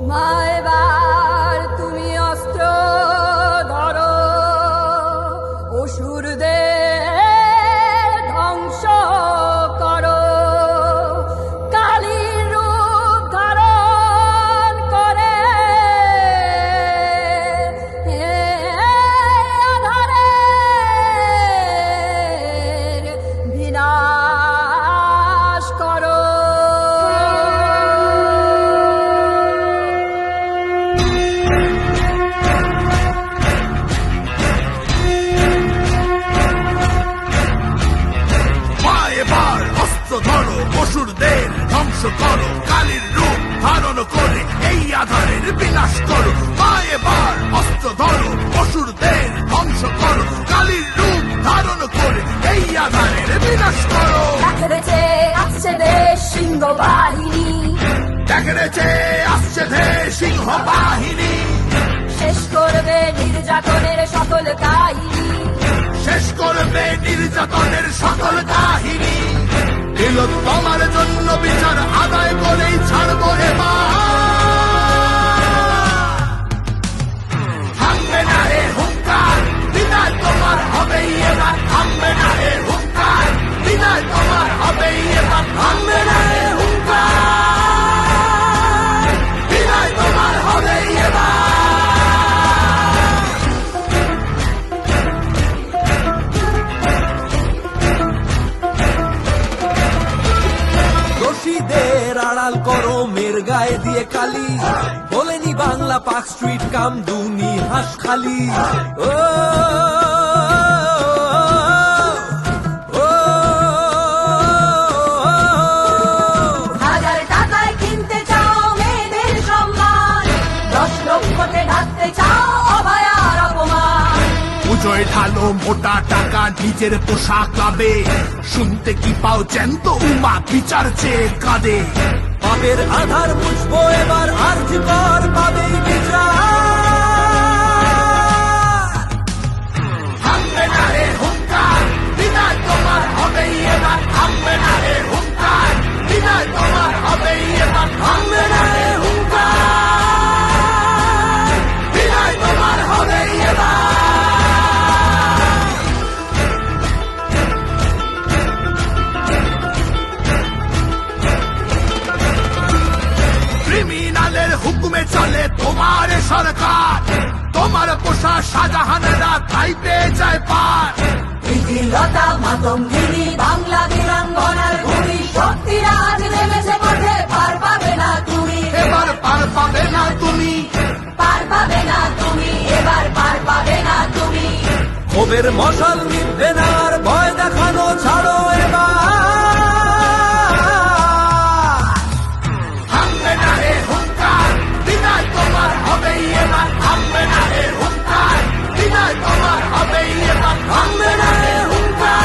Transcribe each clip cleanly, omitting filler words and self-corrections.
মা এবার তুমি অস্ত্র ধরো, অসুরদের ধ্বংস করো, কালীর রূপ ধারণ করে আধারের বিনাশ করো। ধরো, অসুরদের ধ্বংস করো, কালীর রূপ ধারণ করে এই আধারের বিনাশ করো। মা এবার অস্ত্র ধরো, অসুরদের ধ্বংস করো, কালীর রূপ ধারণ করে এই আধারের বিনাশ করো। দেখেছে আসছে দেশ সিংহ বাহিনী, দেখেছে আসছে দেশ সিংহ বাহিনী, শেষ করবে নির্যাতনের সকল কাহিনী, শেষ করবে নির্যাতনের সকল কাহিনী। তোমার জন্য বিচার আদায় করেই ছাড়বো এবার। থামবে না রে হুঙ্কার, বিদায় তোমার হবেই এবার। থামবে না রে হুঙ্কার, বিদায় তোমার হবেই এবার। থামবে না রে হুঙ্কার, বিদায় তোমার হবেই এবার। দোষীদের আড়াল করো মের গায়ে দিয়ে কালি, বলেনি বাংলা পার্ক স্ট্রিট কামদুনি হাঁসখালি। ও হাজার টাকায় কিনতে চাও মেয়েদের সম্মান, 10 লক্ষতে ঢাকতে চাও অভয়ার অপমান। পুজোয় ঢালো মোটা টাকা নিজের পোশাক লাভে, শুনতে কি পাও জ্যান্ত উমা বিচার চেয়ে কাঁদে। পাপের আধার মুছবো এবার, আর্জি কর পাবেই বিচার। থামবে না রে হুঙ্কার, বিদায় তোমার হবেই এবার। থামবে না রে হুঙ্কার, বিদায় তোমার হবেই এবার। থামবে না রে হুঙ্কার, বিদায় তোমার হবেই এবার। ক্রিমিনালের হুকুমে চলে তোমার সরকার, তোমার পোষা শাহজাহানেরা তাই পেয়ে যায় পার। প্রীতিলতা মাতঙ্গিনী বাংলা বীরাঙ্গনার ভূমি, শক্তিরাজ নেমেছে মাঠে, পার পাবে না তুমি, এবার পার পাবে না তুমি, পার পাবে না তুমি, এবার পার পাবে না তুমি। ক্ষোভের মশাল নিভবে না আর, ভয় দেখানো ছাড়ো এবার। থামবে না রে হুঙ্কার, বিদায় তোমার হবেই এবার। থামবে না রে হুঙ্কার, বিদায় তোমার হবেই এবার। থামবে না রে হুঙ্কার,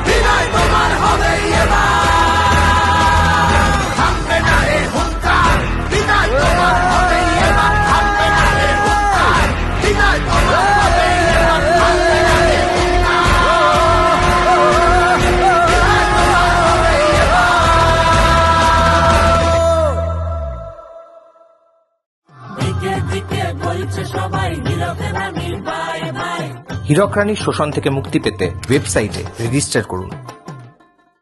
বিদায় তোমার হবেই এবার। থামবে না রে হুঙ্কার, বিদায় তোমার হবেই এবার। থামবে না রে হুঙ্কার, বিদায় তোমার হবেই এবার। থামবে না রে হীরক রানীর শোষণ থেকে মুক্তি পেতে ওয়েবসাইটে রেজিস্টার করুন।